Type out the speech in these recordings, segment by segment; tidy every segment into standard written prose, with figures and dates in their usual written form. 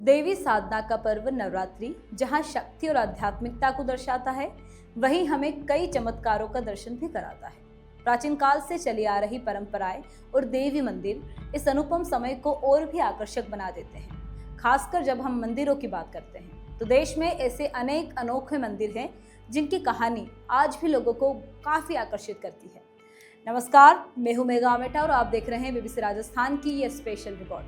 देवी साधना का पर्व नवरात्रि जहाँ शक्ति और आध्यात्मिकता को दर्शाता है, वहीं हमें कई चमत्कारों का दर्शन भी कराता है। प्राचीन काल से चली आ रही परंपराएं और देवी मंदिर इस अनुपम समय को और भी आकर्षक बना देते हैं। खासकर जब हम मंदिरों की बात करते हैं तो देश में ऐसे अनेक अनोखे मंदिर हैं जिनकी कहानी आज भी लोगों को काफी आकर्षित करती है। नमस्कार, मैं हूं मेघा आमेटा और आप देख रहे हैं बीबीसी राजस्थान की ये स्पेशल रिपोर्ट।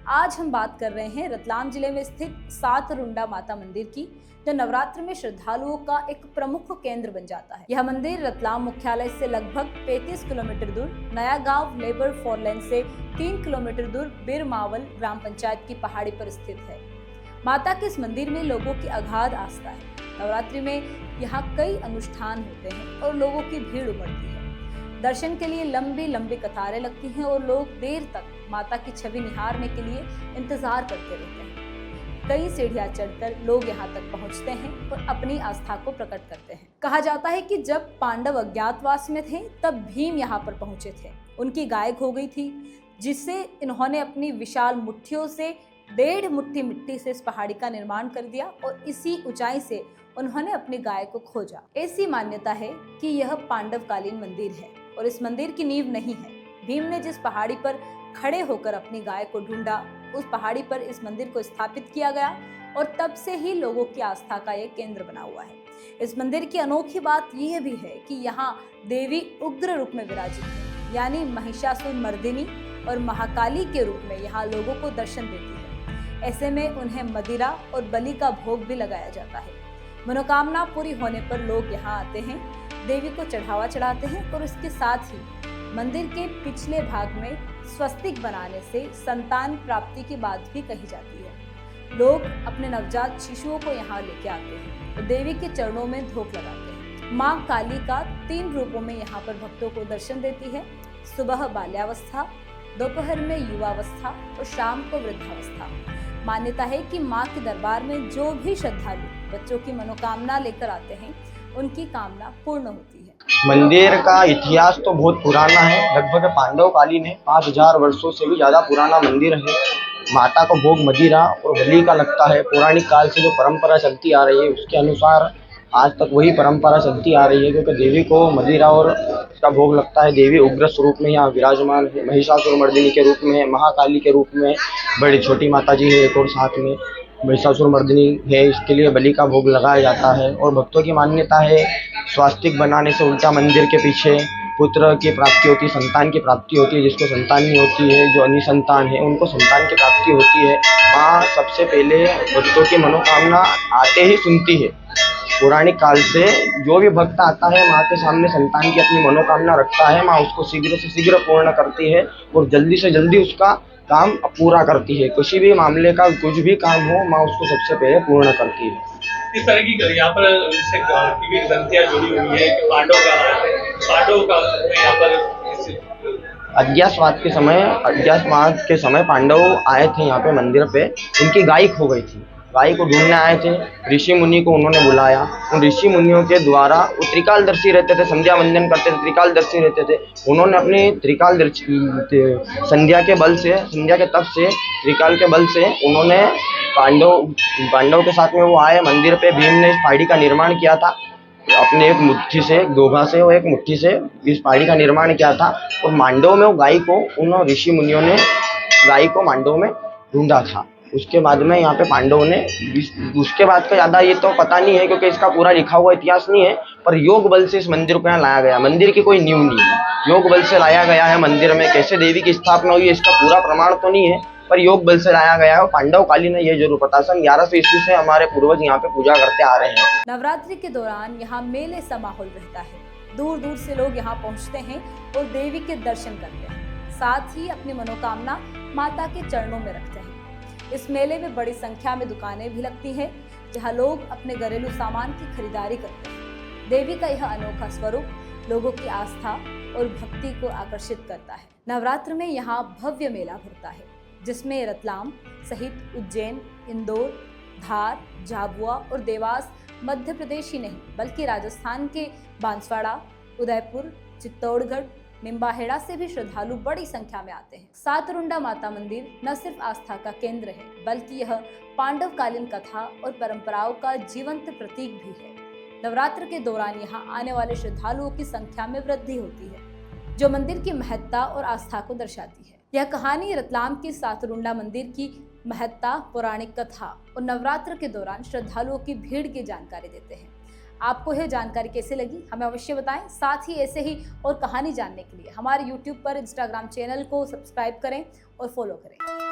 आज हम बात कर रहे हैं रतलाम जिले में स्थित सातरुंडा माता मंदिर की, जो नवरात्र में श्रद्धालुओं का एक प्रमुख केंद्र बन जाता है। यह मंदिर रतलाम मुख्यालय से लगभग 35 किलोमीटर दूर, नया गांव लेबर 4 लेन से 3 किलोमीटर दूर बिरमावल ग्राम पंचायत की पहाड़ी पर स्थित है। माता के इस मंदिर में लोगों की अगाध आस्था है। नवरात्रि में यहाँ कई अनुष्ठान होते हैं और लोगों की भीड़ उमड़ती है। दर्शन के लिए लंबी लंबी कतारें लगती हैं और लोग देर तक माता की छवि निहारने के लिए इंतजार करते रहते हैं। कई सीढ़ियां चढ़कर लोग यहाँ तक पहुँचते हैं और अपनी आस्था को प्रकट करते हैं। कहा जाता है कि जब पांडव अज्ञातवास में थे तब भीम यहाँ पर पहुंचे थे। उनकी गाय खो गई थी, जिससे इन्होंने अपनी विशाल मुट्ठियों से 1.5 मुट्ठी मिट्टी से इस पहाड़ी का निर्माण कर दिया और इसी ऊंचाई से उन्होंने अपनी गाय को खोजा। ऐसी मान्यता है कि यह पांडवकालीन मंदिर है और इस मंदिर की नींव नहीं है। भीम ने जिस पहाड़ी पर खड़े होकर अपनी गाय को ढूंढा, उस पहाड़ी पर इस मंदिर को स्थापित किया गया और तब से ही लोगों की आस्था का एक केंद्र बना हुआ है। इस मंदिर की अनोखी बात यह भी है कि यहाँ देवी उग्र रूप में विराजित है, यानी महिषासुर मर्दिनी और महाकाली के रूप में यहाँ लोगों को दर्शन देती है। ऐसे में उन्हें मदिरा और बलि का भोग भी लगाया जाता है। मनोकामना पूरी होने पर लोग यहाँ आते हैं, देवी को चढ़ावा चढ़ाते हैं और इसके साथ ही मंदिर के पिछले भाग में स्वस्तिक बनाने से संतान प्राप्ति की बात भी कही जाती है। लोग अपने नवजात शिशुओं को यहाँ लेके आते हैं और देवी के चरणों में धूप लगाते हैं। माँ काली का 3 रूपों में यहाँ पर भक्तों को दर्शन देती है। सुबह बाल्यावस्था, दोपहर में युवावस्था और शाम को वृद्धावस्था। मान्यता है कि माँ के दरबार में जो भी श्रद्धालु बच्चों की मनोकामना लेकर आते हैं, उनकी कामना पूर्ण होती है। मंदिर का इतिहास तो बहुत पुराना है, लगभग पांडवकालीन है। 5000 वर्षों से भी ज़्यादा पुराना मंदिर है। माता को भोग मदिरा और बलि का लगता है। पौराणिक काल से जो परंपरा चलती आ रही है उसके अनुसार आज तक वही परंपरा चलती आ रही है, क्योंकि देवी को मदिरा और इसका भोग लगता है। देवी उग्र स्वरूप में यहाँ विराजमान है, महिषासुर मर्दिनी के रूप में है, महाकाली के रूप में, बड़ी छोटी माता जी है एक और साथ में महिषासुर मर्दिनी है। इसके लिए बलि का भोग लगाया जाता है और भक्तों की मान्यता है स्वास्तिक बनाने से उल्टा मंदिर के पीछे पुत्र की प्राप्ति होती है, संतान की प्राप्ति होती है। जिसको संतान नहीं होती है, जो अनिसंतान है, उनको संतान की प्राप्ति होती है। माँ सबसे पहले भक्तों की मनोकामना आते ही सुनती है। पौराणिक काल से जो भी भक्त आता है माँ के सामने संतान की अपनी मनोकामना रखता है, माँ उसको शीघ्र से शीघ्र पूर्ण करती है और जल्दी से जल्दी उसका काम पूरा करती है। किसी भी मामले का कुछ भी काम हो, माँ उसको सबसे पहले पूर्ण करती है। इस तरह की यहाँ पर इससे ग्रंथियाँ जुड़ी हुई है कि पांडव का यहाँ पर अज्ञातवास के समय पांडव आए थे यहाँ पे मंदिर पे। उनकी गाय खो गई थी, गाय को ढूंढने आए थे। ऋषि मुनि को उन्होंने बुलाया। उन ऋषि मुनियों के द्वारा वो त्रिकालदर्शी रहते थे, संध्या वंदन करते थे, त्रिकालदर्शी रहते थे। उन्होंने अपनी त्रिकालदर्शी संध्या के तप से, त्रिकाल के बल से उन्होंने पांडव के साथ में वो आए मंदिर पे। भीम ने इस पहाड़ी का निर्माण किया था अपने एक मुट्ठी से, एक दोभा से और एक मुट्ठी से इस पहाड़ी का निर्माण किया था। और मांडव में वो गाय को उन ऋषि मुनियों ने गाय को मांडव में ढूंढा था। उसके बाद में यहाँ पे पांडवों ने, उसके बाद का ज़्यादा ये तो पता नहीं है क्योंकि इसका पूरा लिखा हुआ इतिहास नहीं है, पर योग बल से इस मंदिर को यहाँ लाया गया। मंदिर की कोई नींव नहीं है, योग बल से लाया गया है मंदिर में। कैसे देवी की स्थापना हुई है इसका पूरा प्रमाण तो नहीं है, पर योग बल से लाया गया है। पांडवकालीन है, ये जरूर पता। सन 1100 ईस्वी से हमारे पूर्वज यहाँ पे पूजा करते आ रहे हैं। नवरात्रि के दौरान यहाँ मेले सा माहौल रहता है। दूर दूर से लोग यहाँ पहुँचते हैं और देवी के दर्शन करते हैं, साथ ही अपनी मनोकामना माता के चरणों में रखते हैं। इस मेले में बड़ी संख्या में दुकानें भी लगती हैं, जहाँ लोग अपने घरेलू सामान की खरीदारी करते हैं। देवी का यह अनोखा स्वरूप लोगों की आस्था और भक्ति को आकर्षित करता है। नवरात्र में यहाँ भव्य मेला भरता है, जिसमें रतलाम सहित उज्जैन, इंदौर, धार, झाबुआ और देवास मध्य प्रदेश ही नहीं बल्कि राजस्थान के बांसवाड़ा, उदयपुर, चित्तौड़गढ़, निम्बाहेड़ा से भी श्रद्धालु बड़ी संख्या में आते हैं। सातरुंडा माता मंदिर न सिर्फ आस्था का केंद्र है, बल्कि यह पांडवकालीन कथा और परंपराओं का जीवंत प्रतीक भी है। नवरात्र के दौरान यहाँ आने वाले श्रद्धालुओं की संख्या में वृद्धि होती है, जो मंदिर की महत्ता और आस्था को दर्शाती है। यह कहानी रतलाम की सातरुंडा मंदिर की महत्ता, पौराणिक कथा और नवरात्र के दौरान श्रद्धालुओं की भीड़ की जानकारी देते हैं। आपको यह जानकारी कैसे लगी हमें अवश्य बताएं। साथ ही ऐसे ही और कहानी जानने के लिए हमारे YouTube पर इंस्टाग्राम चैनल को सब्सक्राइब करें और फॉलो करें।